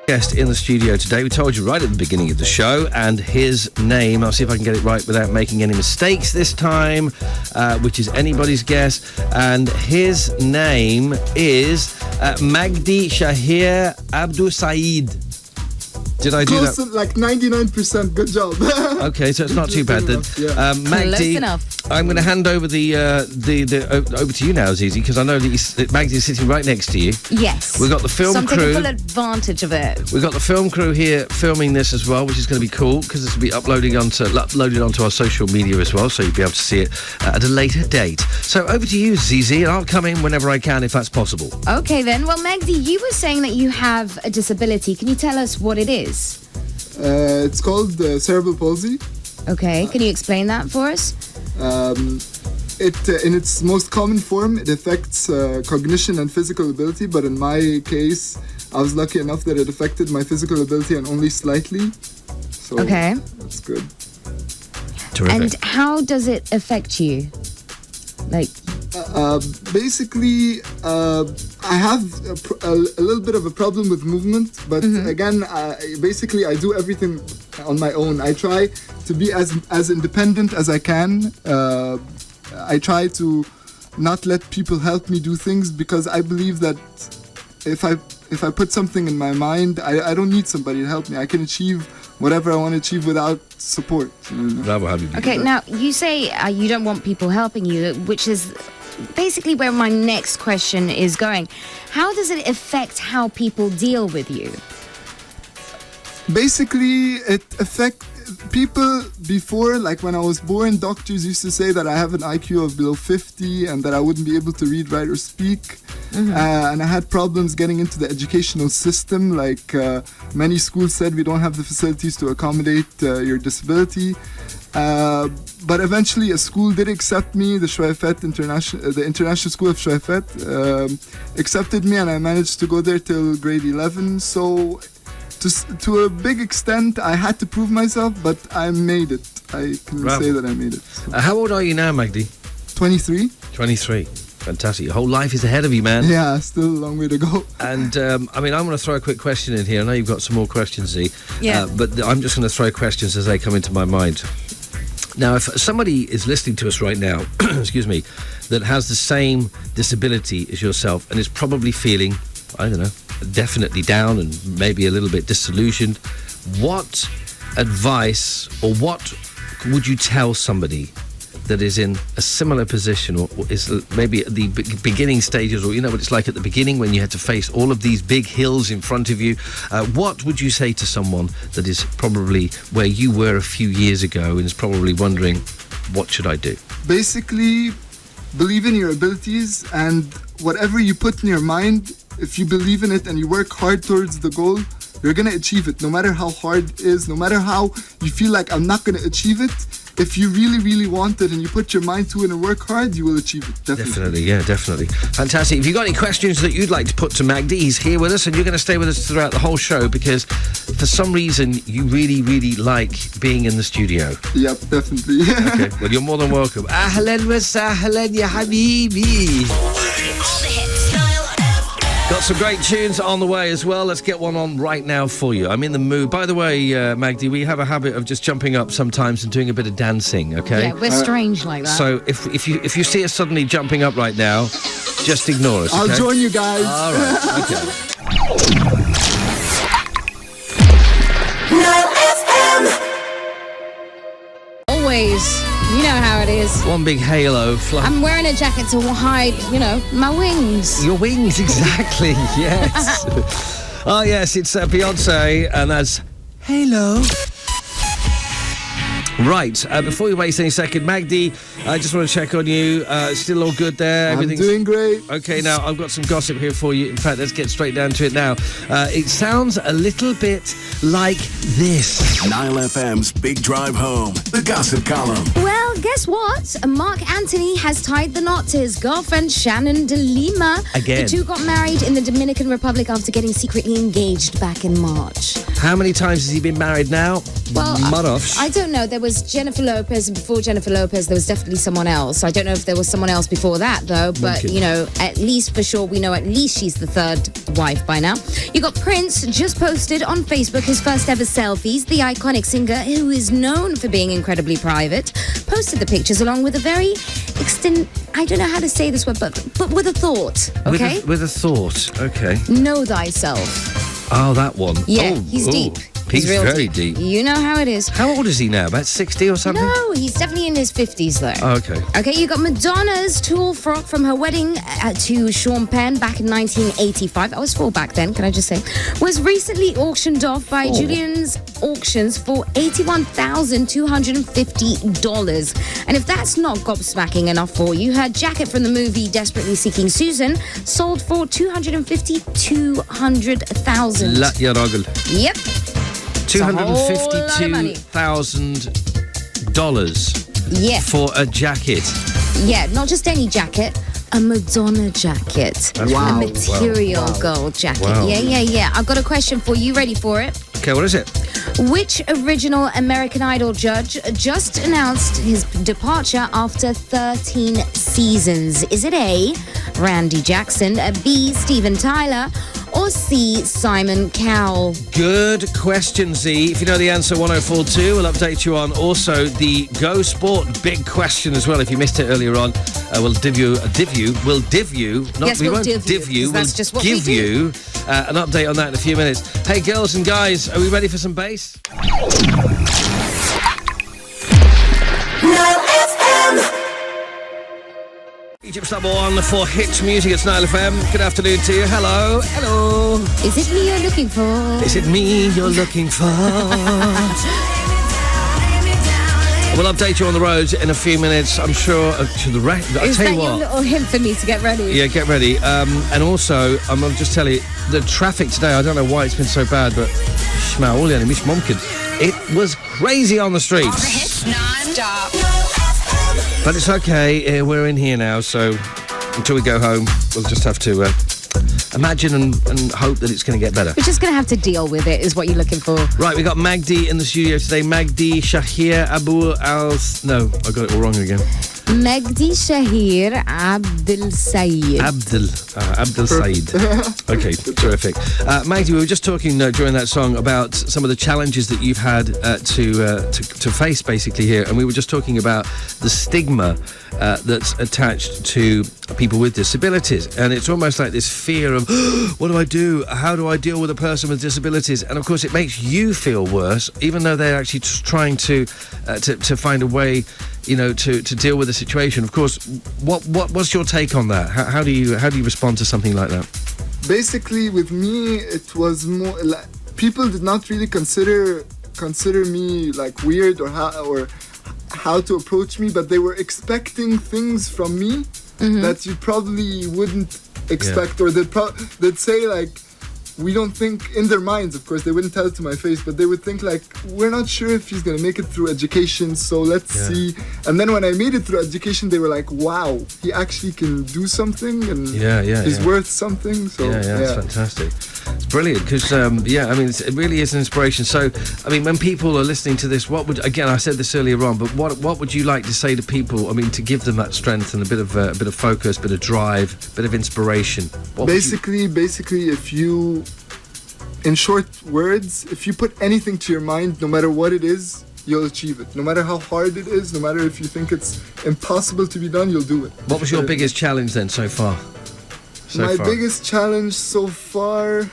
Guest in the studio today. We told you right at the beginning of the show, and his name, I'll see if I can get it right without making any mistakes this time, which is anybody's guess, and his name is Magdy Shahir Abdul Saeed. Did I do Close that? to like 99%. Good job. Okay, so it's not too bad then. Yeah. Magdy, Close enough. I'm going to hand over the over to you now, Zizi, because I know that Magdy is sitting right next to you. Yes. We've got the film so I'm crew. taking full advantage of it. We've got the film crew here filming this as well, which is going to be cool because this will be uploaded onto our social media as well, so you'll be able to see it at a later date. So over to you, Zizi, and I'll come in whenever I can if that's possible. Okay then. Well, Magdy, you were saying that you have a disability. Can you tell us what it is? It's called cerebral palsy. Okay. Can you explain that for us? In its most common form, it affects cognition and physical ability, but in my case, I was lucky enough that it affected my physical ability and only slightly. So Okay. That's good. Terrific. And how does it affect you? Like, Basically, I have a little bit of a problem with movement, but again, basically, I do everything on my own. I try to be as independent as I can. I try to not let people help me do things because I believe that if I put something in my mind, I don't need somebody to help me. I can achieve whatever I want to achieve without support. Bravo, Habibi. okay, now you say you don't want people helping you, which is basically where my next question is going. How does it affect how people deal with you? Basically, it affects people before, like when I was born, doctors used to say that I have an IQ of below 50 and that I wouldn't be able to read, write, or speak. And I had problems getting into the educational system. Like many schools said, we don't have the facilities to accommodate your disability. But eventually, a school did accept me. The International School of Shahir accepted me, and I managed to go there till grade 11. So, to a big extent, I had to prove myself, but I made it. I can Bravo. say that I made it. How old are you now, Magdy? 23. 23. Fantastic. Your whole life is ahead of you, man. Yeah, still a long way to go. And, I mean, I'm going to throw a quick question in here. I know you've got some more questions, Z. Yeah. But I'm just going to throw questions as they come into my mind. Now, if somebody is listening to us right now, excuse me, that has the same disability as yourself and is probably feeling, I don't know, definitely down and maybe a little bit disillusioned, what advice or what would you tell somebody that is in a similar position or is maybe at the beginning stages, or you know what it's like at the beginning when you had to face all of these big hills in front of you? What would you say to someone that is probably where you were a few years ago and is probably wondering, what should I do? Basically, believe in your abilities, and whatever you put in your mind, if you believe in it and you work hard towards the goal, you're going to achieve it. No matter how hard it is, no matter how you feel like I'm not going to achieve it, if you really, really want it and you put your mind to it and work hard, you will achieve it. Definitely, yeah, definitely. Fantastic. If you've got any questions that you'd like to put to Magdy, he's here with us and you're going to stay with us throughout the whole show because for some reason you really, really like being in the studio. Yep, definitely. Okay, well, you're more than welcome. Ahlan wa sahlan ya habibi. Got some great tunes on the way as well. Let's get one on right now for you. I'm in the mood. By the way, Magdy, we have a habit of just jumping up sometimes and doing a bit of dancing, okay? Yeah, we're strange like that. So if you see us suddenly jumping up right now, just ignore us, okay? I'll join you guys. All right, okay. Always, you know how it is. One big halo. I'm wearing a jacket to hide, my wings. Your wings, exactly, yes. Oh, yes, it's Beyonce, and that's Halo. Right, before we waste any second, Magdy, I just want to check on you. Still all good there? I'm doing great. Okay, now, I've got some gossip here for you. In fact, let's get straight down to it now. It sounds a little bit like this. Nile FM's Big Drive Home, the gossip column. Well, guess what? Mark Anthony has tied the knot to his girlfriend, Shannon de Lima. Again. The two got married in the Dominican Republic after getting secretly engaged back in March. How many times has he been married now? Well, Mud-offs. I don't know. There was Jennifer Lopez, and before Jennifer Lopez, there was definitely someone else. I don't know if there was someone else before that, though. But, Mumkin. you know, at least for sure, we know at least she's the third wife by now. You got Prince just posted on Facebook his first ever selfies. The iconic singer, who is known for being incredibly private, posted the pictures along with a very I don't know how to say this word, but with a thought, okay? With a thought, okay. Know thyself. Oh, that one. Yeah, oh, he's deep. He's real very deep. You know how it is. How old is he now? About 60 or something? No, he's definitely in his 50s, though. Oh, okay. Okay, you got Madonna's tulle frock from her wedding to Sean Penn back in 1985. I was 4 back then, can I just say? Was recently auctioned off by Julian's Auctions for $81,250. And if that's not gobsmacking enough for you, her jacket from the movie Desperately Seeking Susan sold for $200,000. La ya ragul. Yep. $252,000 Yeah. for a jacket. Yeah, not just any jacket, a Madonna jacket. That's A material gold jacket. Wow. Yeah. I've got a question for you. Ready for it? Okay, what is it? Which original American Idol judge just announced his departure after 13 seasons? Is it A, Randy Jackson, B, Steven Tyler, or C, Simon Cowell? Good question, Z. If you know the answer, 1042, we'll update you on also the Go Sport big question as well. If you missed it earlier on, we'll div you, we'll div you, not Yes, we we'll won't div you, we'll that's just what we give do. you an update on that in a few minutes. Hey, girls and guys, are we ready for some bass? Egypt's number one for hit music. It's Nile FM. Good afternoon to you. Hello. Is it me you're looking for? Is it me you're looking for? We'll update you on the roads in a few minutes. I'm sure to the I'll Is tell that you your what. little hint for me to get ready? Yeah, get ready. And also, I'm going to just tell you, the traffic today, I don't know why it's been so bad, but it was crazy on the streets. All the hits non-stop. But it's okay, we're in here now, so until we go home, we'll just have to imagine and hope that it's going to get better. We're just going to have to deal with it, is what you're looking for. Right, we got Magdy in the studio today. Magdy, Shahir, Abu Al... No, I got it all wrong again. Magdy, Shahir, Abdel Said. Abdel Said. Okay, terrific. Magdy, we were just talking during that song about some of the challenges that you've had to face basically here, and we were just talking about the stigma that's attached to people with disabilities, and it's almost like this fear of what do I do? How do I deal with a person with disabilities? And of course, it makes you feel worse, even though they're actually trying to find a way, you know, to deal with the situation. Of course, what's your take on that? How do you respond to something like that? Basically, with me, it was more like people did not really consider me like weird or how to approach me, but they were expecting things from me that you probably wouldn't expect, or they'd say like, we don't think, in their minds, of course, they wouldn't tell it to my face, but they would think like, we're not sure if he's going to make it through education, so let's see. And then when I made it through education, they were like, wow, he actually can do something, and he's worth something. So it's fantastic. It's brilliant, because, I mean, it really is an inspiration. So, I mean, when people are listening to this, again, I said this earlier on, but what would you like to say to people, I mean, to give them that strength and a bit of focus, a bit of drive, a bit of inspiration? Basically, if you, in short words, if you put anything to your mind, no matter what it is, you'll achieve it. No matter how hard it is, no matter if you think it's impossible to be done, you'll do it. What was your biggest challenge then so far? My biggest challenge so far,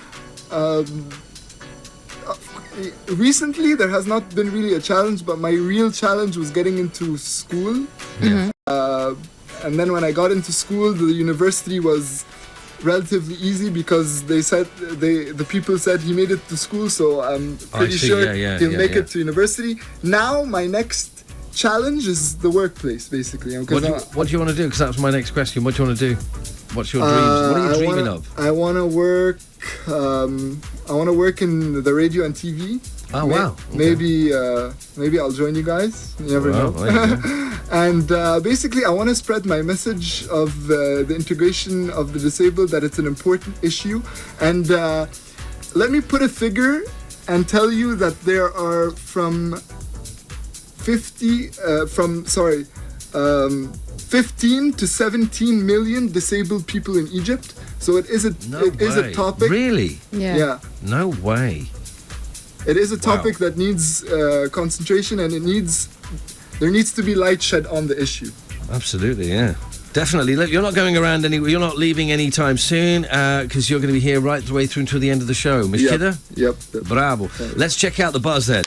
recently there has not been really a challenge, but my real challenge was getting into school. And then when I got into school, the university was relatively easy, because they said the people said he made it to school, so I'm pretty sure he'll make it to university. Now my next challenge is the workplace, basically. What do you want to do? Because that was my next question. What do you want to do? What's your dreams? What are you dreaming of? I want to work. I want to work in the radio and TV. Oh wow! Okay. Maybe I'll join you guys. You never know. There you go. And basically, I want to spread my message of the integration of the disabled, that it's an important issue. And let me put a figure. and tell you that there are from 15 to 17 million disabled people in Egypt. So it is a topic. Really? Yeah. No way. It is a topic that needs concentration, and there needs to be light shed on the issue. Absolutely, yeah. Definitely. Look, you're not going around anywhere. You're not leaving anytime soon because you're going to be here right the way through until the end of the show. Miss Kidda? Yep. Bravo. Let's check out the buzz then.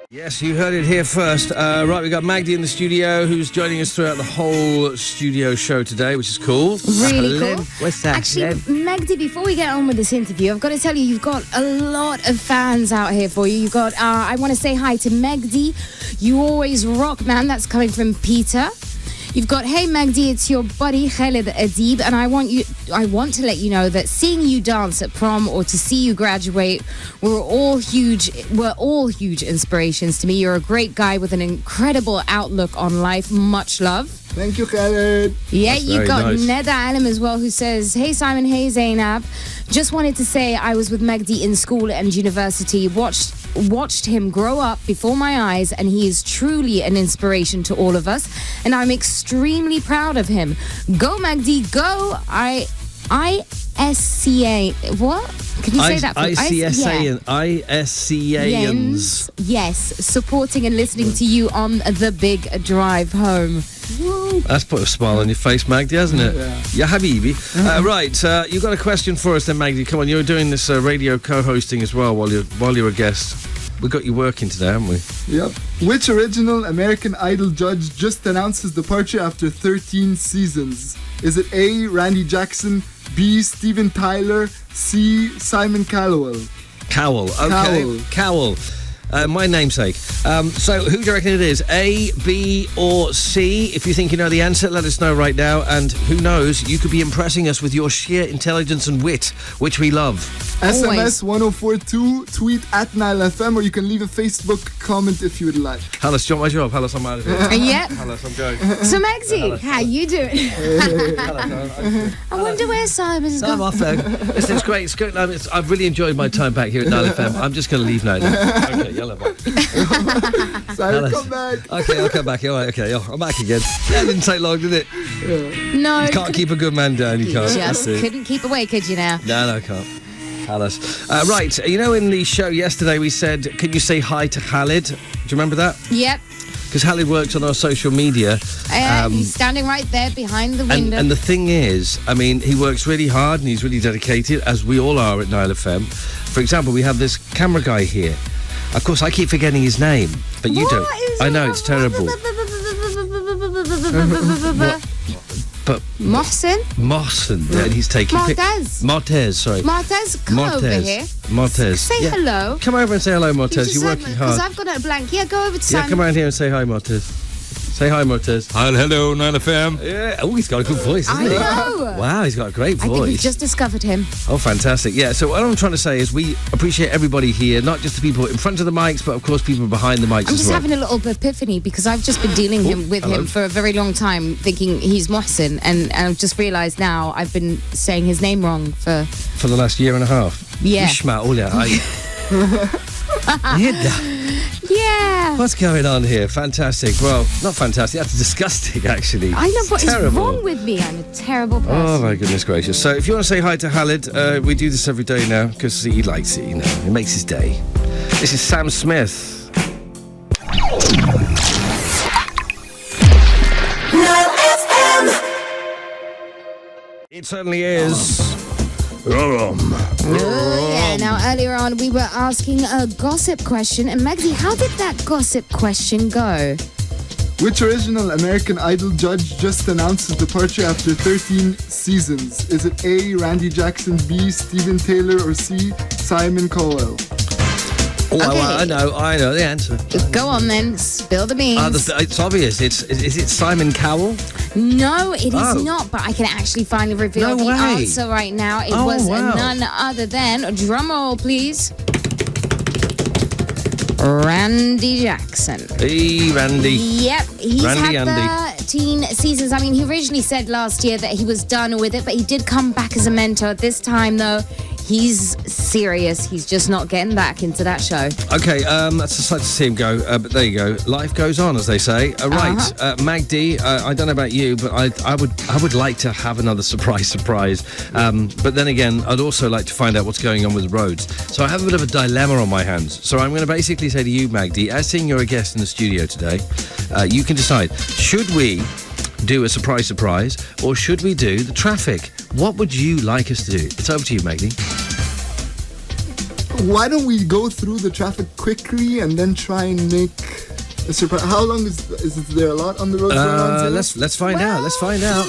Yes, you heard it here first. Right, we got Magdy in the studio, who's joining us throughout the whole studio show today, which is cool. Really cool. What's that? Actually, Magdy, before we get on with this interview, I've got to tell you, you've got a lot of fans out here for you. You've got, I want to say hi to Magdy. You always rock, man. That's coming from Peter. You've got, hey Magdy, it's your buddy Khalid Adib, and I want to let you know that seeing you dance at prom or to see you graduate were all huge inspirations to me. You're a great guy with an incredible outlook on life. Much love. Thank you, Khalid. Yeah, That's you very got nice. Neda Alam as well, who says, hey Simon, hey Zeinab. Just wanted to say I was with Magdy in school and university, watched him grow up before my eyes, and he is truly an inspiration to all of us, and I'm extremely proud of him. Go Magdy, go. ISCA. What? Can you say that? ISCAians. Yes, supporting and listening to you on the big drive home. Woo. That's put a smile on your face, Magdy, hasn't it? Yeah. Habibi. Right, you've got a question for us then, Magdy. Come on, you're doing this radio co-hosting as well while you're a guest. We've got you working today, haven't we? Yep. Which original American Idol judge just announced his departure after 13 seasons? Is it A, Randy Jackson, B, Steven Tyler, C, Simon Cowell? Cowell. Okay. Cowell. My namesake. So who do you reckon it is? A, B or C? If you think you know the answer, let us know right now. And who knows, you could be impressing us with your sheer intelligence and wit, which we love. SMS 1042, tweet at NileFM, or you can leave a Facebook comment if you would like. Hallis, do you want my job? Hallis, I'm out of here. Yeah. Hallis, I'm going. So Magdy, how you doing? I wonder where Simon's I'm gone. off there. Listen, it's great. It's good. I've really enjoyed my time back here at Nile FM. I'm just going to leave now. Okay, yellow bye. Simon, come back. Okay, I'll come back. All right, okay, I'm back again. That didn't take long, did it? No. You can't keep a good man down, you can't. Just couldn't keep away, could you now? No, I can't. Alice. Right, you know in the show yesterday we said, can you say hi to Khalid? Do you remember that? Yep. Because Khalid works on our social media. He's standing right there behind the window. And the thing is, I mean, he works really hard and he's really dedicated, as we all are at Nile FM. For example, we have this camera guy here. Of course, I keep forgetting his name, but you don't. I know, it's terrible. But Mohsen? and he's taking Mortez, sorry. Mortez, come over here. Mortez. Say hello. Come over and say hello, Mortez. You're working hard. Because I've got a blank. Yeah, go over to Simon. Yeah, come around here and say hi, Mortez. Say hi, Mortez. Hello, Nile FM. Yeah. Oh, he's got a good voice, hasn't he? I know. Wow, he's got a great I think we've voice. just discovered him. Oh, fantastic. Yeah, so what I'm trying to say is we appreciate everybody here, not just the people in front of the mics, but of course people behind the mics I'm as just well. having a little epiphany because I've just been dealing with him for a very long time, thinking he's Mohsen, and I've just realised now I've been saying his name wrong for the last year and a half. Yeah. Yeah. What's going on here? Fantastic. Well, not fantastic. That's disgusting, actually. I know It's what is terrible. wrong with me. I'm a terrible person. Oh, my goodness gracious. So if you want to say hi to Khalid, we do this every day now because he likes it, you know. It makes his day. This is Sam Smith. It certainly is. Yeah, now earlier on we were asking a gossip question, and Magdy, how did that gossip question go? Which original American Idol judge just announced his departure after 13 seasons? Is it A, Randy Jackson, B, Steven Taylor, or C, Simon Cowell? Oh, Okay. I know the answer. Go on then, spill the beans. It's obvious. Is it Simon Cowell? No, it is Oh. not, but I can actually finally reveal No the way. answer right now. It Oh, was wow. none other than, drum roll please, Randy Jackson. Hey, Randy. Yep, he's Randy had 13 seasons. I mean, he originally said last year that he was done with it, but he did come back as a mentor. This time, though, he's serious. He's just not getting back into that show. Okay, that's a sight to see him go, but there you go. Life goes on, as they say. Right, Magdy, I don't know about you, but I would like to have another surprise. But then again, I'd also like to find out what's going on with roads. So I have a bit of a dilemma on my hands. So I'm going to basically say to you, Magdy, as seeing you're a guest in the studio today, you can decide, should we do a surprise, or should we do the traffic? What would you like us to do? It's over to you, Magdy. Why don't we go through the traffic quickly and then try and make a surprise? How long is there a lot on the road? Let's find out. Let's find out.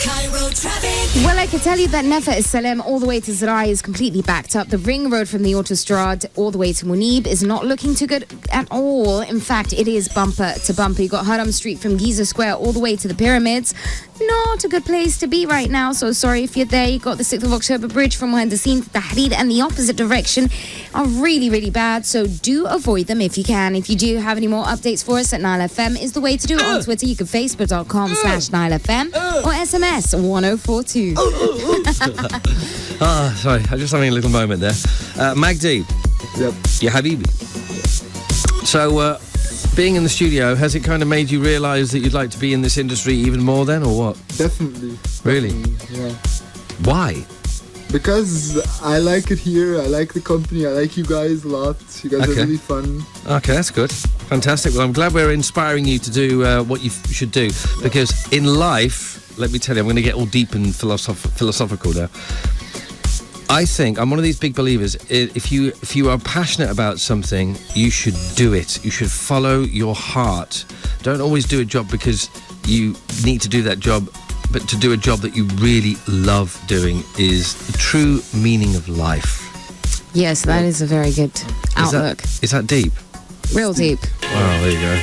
Cairo traffic. Well, I can tell you that Nefa Salem all the way to Zarai is completely backed up. The ring road from the Autostrade all the way to Munib is not looking too good at all. In fact, it is bumper to bumper. You got Haram Street from Giza Square all the way to the Pyramids. Not a good place to be right now, so sorry if you're there. You got the 6th of October bridge from Mohandasin to Tahrir and the opposite direction are really, really bad, so do avoid them if you can. If you do have any more updates for us at Nile FM is the way to do it. On Twitter, you can facebook.com/Nile FM or SMS 1042. Sorry, I'm just having a little moment there. Magdy, Yep. you Habibi. So, being in the studio, has it kind of made you realise that you'd like to be in this industry even more then, or what? Definitely. Really? Yeah. Why? Because I like it here, I like the company, I like you guys a lot. You guys are Okay. really fun. Okay, that's good. Fantastic. Well, I'm glad we're inspiring you to do what you should do. Because in life, let me tell you, I'm going to get all deep and philosophical now. I think I'm one of these big believers. If you are passionate about something, you should do it. You should follow your heart. Don't always do a job because you need to do that job, but to do a job that you really love doing is the true meaning of life. Yes, that is a very good outlook. Is that deep? Real deep. Wow, there you go.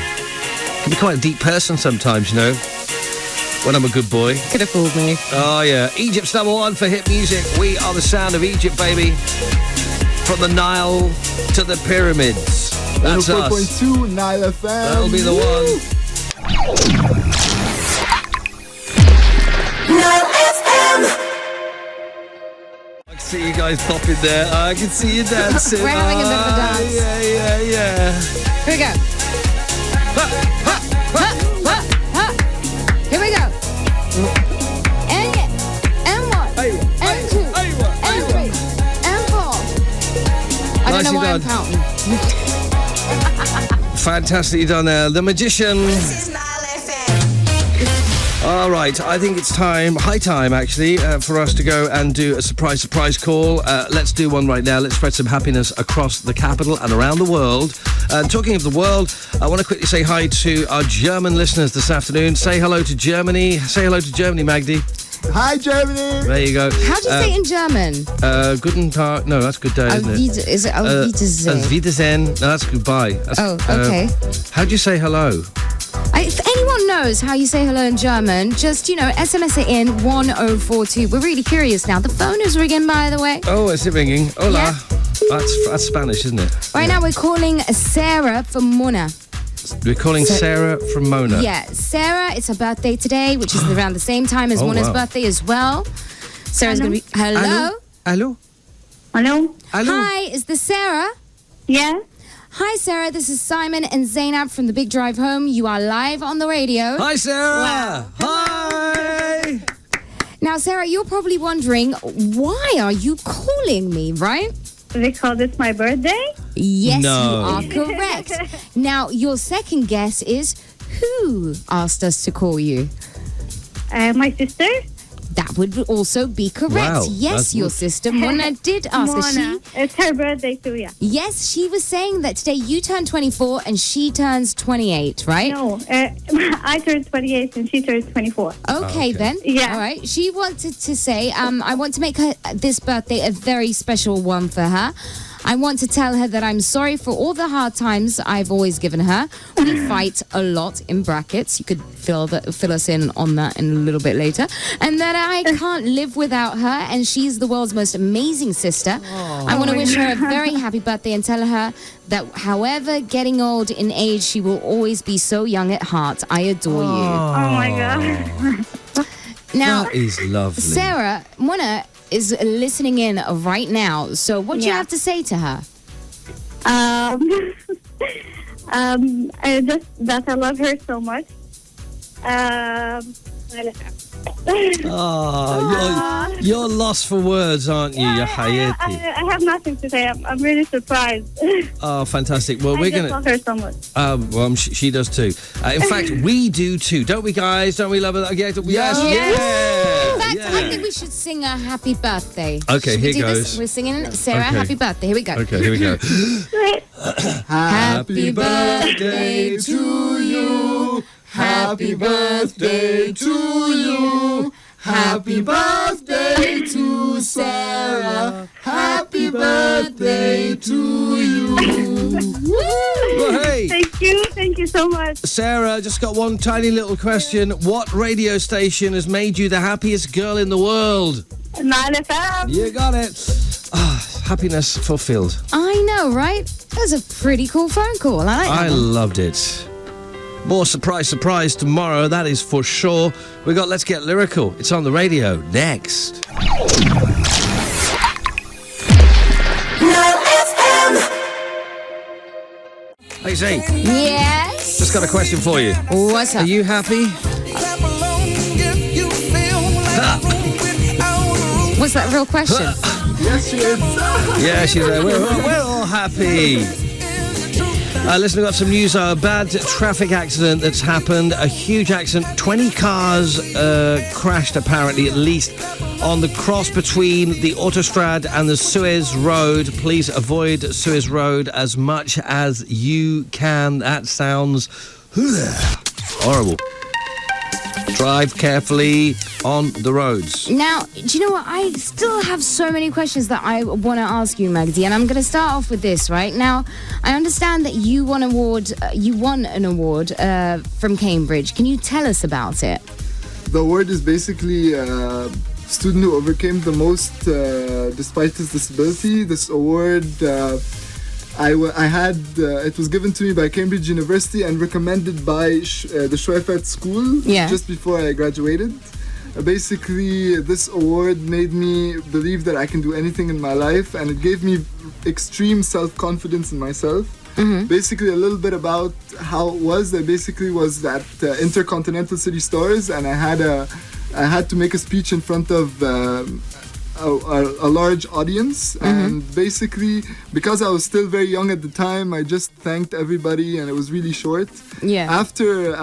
Can be quite a deep person sometimes, you know. When I'm a good boy. Could have fooled me. Oh, yeah. Egypt's #1 for hit music. We are the sound of Egypt, baby. From the Nile to the pyramids. That's us. 104.2 Nile FM. That'll be the one. Nile FM. I can see you guys popping there. I can see you dancing. We're having a bit of a dance. Yeah. Here we go. Here we go. And one, and two, and three, and four. I don't know Nicely why I'm done. counting. Fantastically done there. The Magician. This is Nile FM. All right, I think it's high time actually, for us to go and do a surprise call. Let's do one right now. Let's spread some happiness across the capital and around the world. Talking of the world, I want to quickly say hi to our German listeners this afternoon. Say hello to Germany. Say hello to Germany, Magdy. Hi, Germany. There you go. How do you say it in German? Guten Tag. No, that's good day, isn't it? Is it Auf Wiedersehen? Auf Wiedersehen. No, that's goodbye. That's, Oh, okay. How do you say hello? If anyone knows how you say hello in German, just, SMS it in 1042. We're really curious now. The phone is ringing, by the way. Oh, is it ringing? Hola. Yeah. That's Spanish, isn't it? Right now we're calling Sarah from Mona. We're calling Sarah from Mona. Yeah, Sarah, it's her birthday today, which is around the same time as Oh, Mona's wow. birthday as well. Sarah's going to be... Hello? Hello? Hello? Hi, is this Sarah? Yeah? Hi, Sarah. This is Simon and Zeinab from The Big Drive Home. You are live on the radio. Hi, Sarah. Wow. Hi. Now, Sarah, you're probably wondering, why are you calling me, right? Because it's my birthday? Yes, No. you are correct. Now, your second guess is who asked us to call you? My sister? That would also be correct. Wow, Yes, that's your good. sister Mona did ask us. Mona. It's her birthday too, yeah. Yes, she was saying that today you turn 24 and she turns 28, right? No, I turned 28 and she turned 24. Okay, then. Yeah. All right. She wanted to say, I want to make her this birthday a very special one for her. I want to tell her that I'm sorry for all the hard times I've always given her. We fight a lot, in brackets. You could fill us in on that in a little bit later. And that I can't live without her, and she's the world's most amazing sister. I want to wish her a very happy birthday and tell her that however getting old in age, she will always be so young at heart. I adore you. Oh my God. Now, That is lovely. Sarah, Mona is listening in right now. So what do you have to say to her? I just that I love her so much. You're lost for words, aren't you? You're Hayati. I have nothing to say. I'm really surprised. Oh, fantastic. Well, we're I just going love her so much. well, she does too. In fact, we do too. Don't we, guys? Don't we love it? Yes. In fact, I think we should sing a happy birthday. Okay, Should we here do goes. This? We're singing Sarah Okay. happy birthday. Here we go. Okay, here we go. Happy birthday to you. Happy birthday to you. Happy birthday to Sarah. Happy birthday to you. Well, hey, Thank you so much. Sarah, just got one tiny little question. What radio station has made you the happiest girl in the world? 9FM. You got it. Happiness fulfilled. I know, right? That was a pretty cool phone call. I like that I one. loved it. More surprise tomorrow, that is for sure. We got Let's Get Lyrical. It's on the radio next. 9FM. Hey, Zane, Yes? just got a question for you. What's up? Are you happy? What's that real question? Yes, she is. Yeah, she's there. We're all happy. Listen, we've got some news. A bad traffic accident that's happened. A huge accident. 20 cars crashed, apparently, at least, on the cross between the Autostrad and the Suez Road. Please avoid Suez Road as much as you can. That sounds horrible. Drive carefully on the roads. Now, do you know what? I still have so many questions that I want to ask you, Magdy, and I'm going to start off with this, right? Now, I understand that you won an award from Cambridge. Can you tell us about it? The award is basically a student who overcame the most despite his disability. This award, it was given to me by Cambridge University and recommended by the Shwefet School just before I graduated. Basically, this award made me believe that I can do anything in my life, and it gave me extreme self-confidence in myself. Basically, a little bit about how it was. I basically was at Intercontinental City Stores, and I had to make a speech in front of a large audience, and basically, because I was still very young at the time, I just thanked everybody, and it was really short. After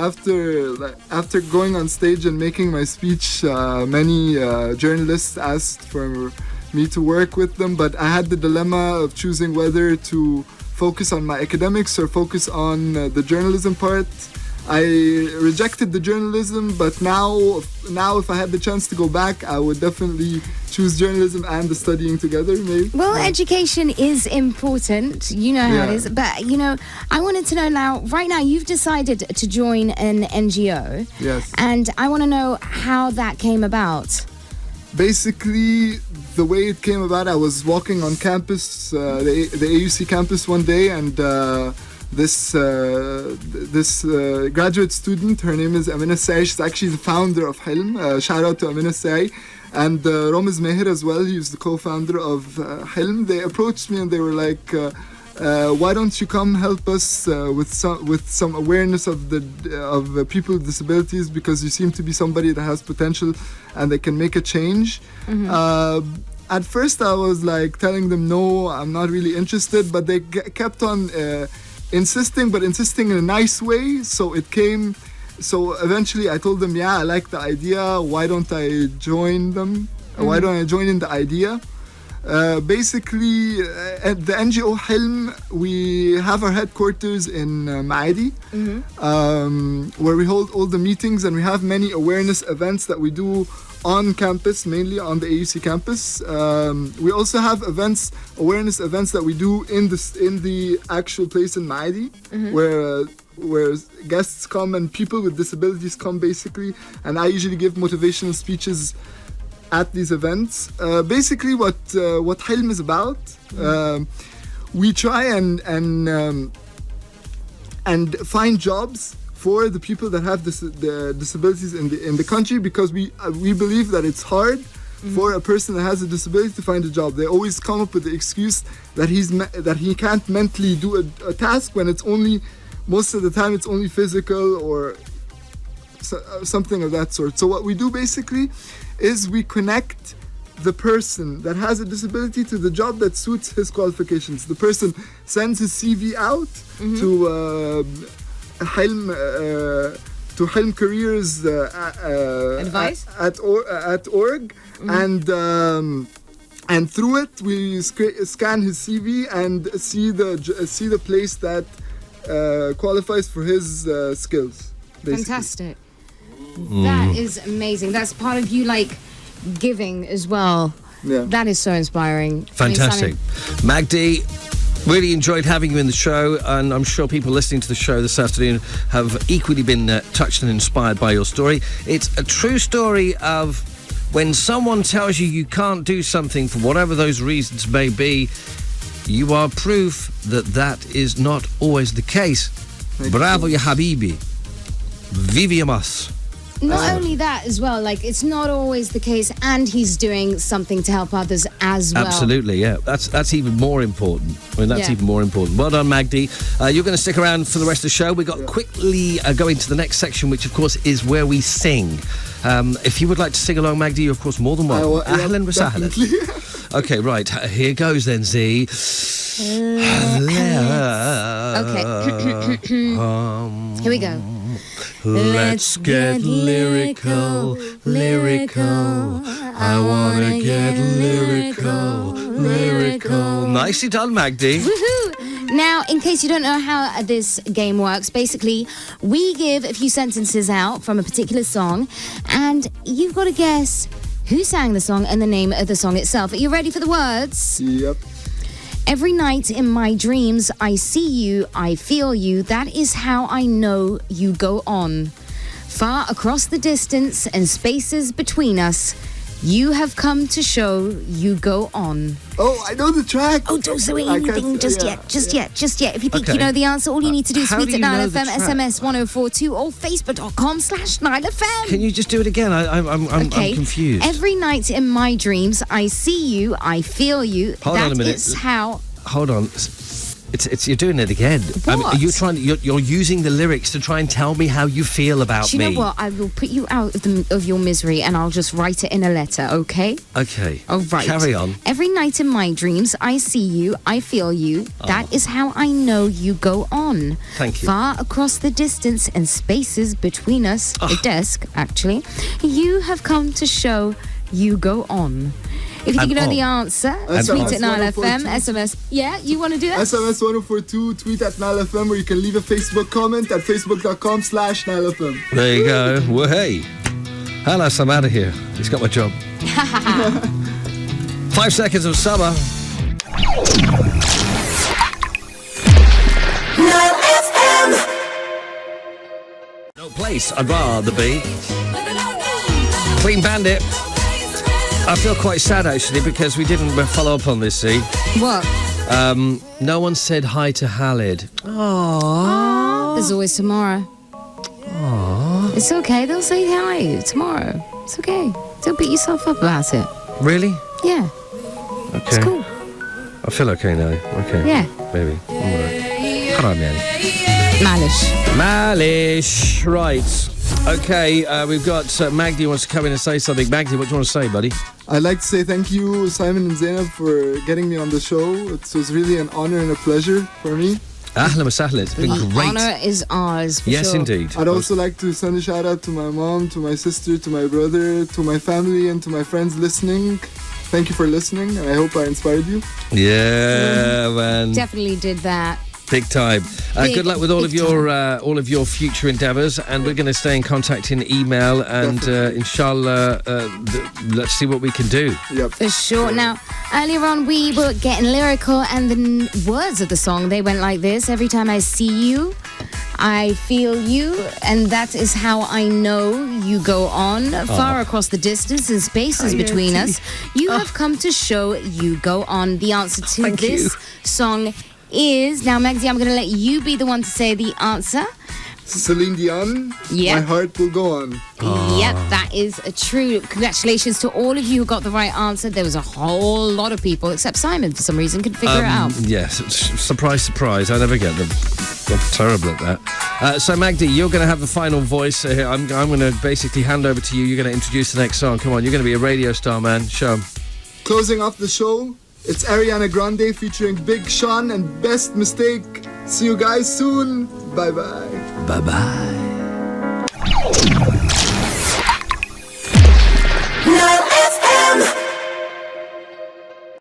going on stage and making my speech, many journalists asked for me to work with them, but I had the dilemma of choosing whether to focus on my academics or focus on the journalism part. I rejected the journalism, but now if I had the chance to go back, I would definitely choose journalism and the studying together, maybe. Well, education is important. You know how it is. But, I wanted to know now, right now, you've decided to join an NGO. Yes. And I want to know how that came about. Basically, the way it came about, I was walking on campus, the AUC campus one day, and this graduate student, her name is Amina Sai. She's actually the founder of Hilm. Shout out to Amina Sai. And Romiz Meher as well, he's the co-founder of Hilm. They approached me and they were like, why don't you come help us with some awareness of people with disabilities, because you seem to be somebody that has potential and they can make a change. At first I was like telling them, no, I'm not really interested, but they kept on insisting in a nice way. So eventually I told them, I like the idea, why don't I join them? Why don't I join in the idea? Basically, at the NGO Hilm, we have our headquarters in Magdy, where we hold all the meetings, and we have many awareness events that we do on campus, mainly on the AUC campus. We also have awareness events that we do in the actual place in Magdy, where guests come and people with disabilities come basically, and I usually give motivational speeches at these events. Basically, what Hilm is about, we try and find jobs for the people that have the disabilities in the country, because we believe that it's hard for a person that has a disability to find a job. They always come up with the excuse that he can't mentally do a task, when it's only, most of the time it's only physical or something of that sort. So what we do basically is we connect the person that has a disability to the job that suits his qualifications. The person sends his CV out to Hilm Careers Advice at org, and through it we scan his CV and see the place that qualifies for his skills. Basically. Fantastic. That is amazing. That's part of you, like, giving as well. Yeah. That is so inspiring. Fantastic. Magdy, really enjoyed having you in the show, and I'm sure people listening to the show this afternoon have equally been touched and inspired by your story. It's a true story of when someone tells you can't do something for whatever those reasons may be, you are proof that is not always the case. Bravo, ya habibi. Viviamas. Not only that as well, like, it's not always the case, and he's doing something to help others as well. Absolutely, yeah. That's even more important. I mean, that's even more important. Well done, Magdy. You're going to stick around for the rest of the show. We've got quickly going to the next section, which, of course, is where we sing. If you would like to sing along, Magdy, you're, of course, more than welcome. Ahlan wa sahlan. Okay, right. Here goes then, Z. Okay. Here we go. Let's get lyrical. I wanna get lyrical. Nicely done, Magdy. Woohoo! Now, in case you don't know how this game works, basically, we give a few sentences out from a particular song, and you've got to guess who sang the song and the name of the song itself. Are you ready for the words? Yep. Every night in my dreams, I see you, I feel you. That is how I know you go on. Far across the distance and spaces between us, you have come to show you go on. Oh, I know the track. Oh, don't say anything just yet. If you think you know the answer, all you need to do is tweet at 9FM, SMS 1042, or Facebook.com/9FM. Can you just do it again? I'm confused. Every night in my dreams, I see you, I feel you. Hold on a minute. Is how. Hold on. It's you're doing it again. What? I mean, you're using the lyrics to try and tell me how you feel about Do me. you know what? I will put you out of your misery, and I'll just write it in a letter, okay? Okay. All right. Carry on. Every night in my dreams, I see you, I feel you. That is how I know you go on. Thank you. Far across the distance and spaces between us, the desk, actually, you have come to show you go on. If you think you know the answer, tweet at 9FM, SMS. Yeah, you want to do that? SMS 1042, tweet at 9FM, or you can leave a Facebook comment at facebook.com/9FM. There you go. Well, hey. Hellas, I'm out of here. He's got my job. 5 seconds of summer. 9FM. No place I'd rather be. Clean Bandit. I feel quite sad, actually, because we didn't follow up on this, see? What? No one said hi to Khalid. Aww. There's always tomorrow. Aww. It's okay. They'll say hi tomorrow. It's okay. Don't beat yourself up about it. Really? Yeah. Okay. It's cool. I feel okay now. Okay. Yeah. Maybe. Haram yani. Malish. Right. Okay, we've got Magdy wants to come in and say something. Magdy, what do you want to say, buddy? I'd like to say thank you, Simon and Zeinab, for getting me on the show. It was really an honor and a pleasure for me. Ahlan wa sahlan. It's been The great. honour is ours, for Yes, sure. indeed. I'd also like to send a shout out to my mom, to my sister, to my brother, to my family, and to my friends listening. Thank you for listening, and I hope I inspired you. Yeah, man. Definitely did that. Big time. Good luck with all of big your future endeavours, and we're going to stay in contact in email, and inshallah, let's see what we can do. Yep. For sure. Now, earlier on, we were getting lyrical, and the words of the song, they went like this: every time I see you, I feel you, and that is how I know you go on far across the distance and spaces between us. You have come to show you go on. The answer to this song is, now Magdy, I'm going to let you be the one to say the answer. Celine Dion, My Heart Will Go On. Yep, that is true. Congratulations to all of you who got the right answer. There was a whole lot of people, except Simon, for some reason, couldn't figure it out. Yes, surprise, surprise. I never get them. I'm terrible at that. So, Magdy, you're going to have the final voice here. I'm going to basically hand over to you. You're going to introduce the next song. Come on, you're going to be a radio star, man. Show 'em. Closing off the show, it's Ariana Grande featuring Big Sean and Best Mistake. See you guys soon. Bye-bye. Bye-bye.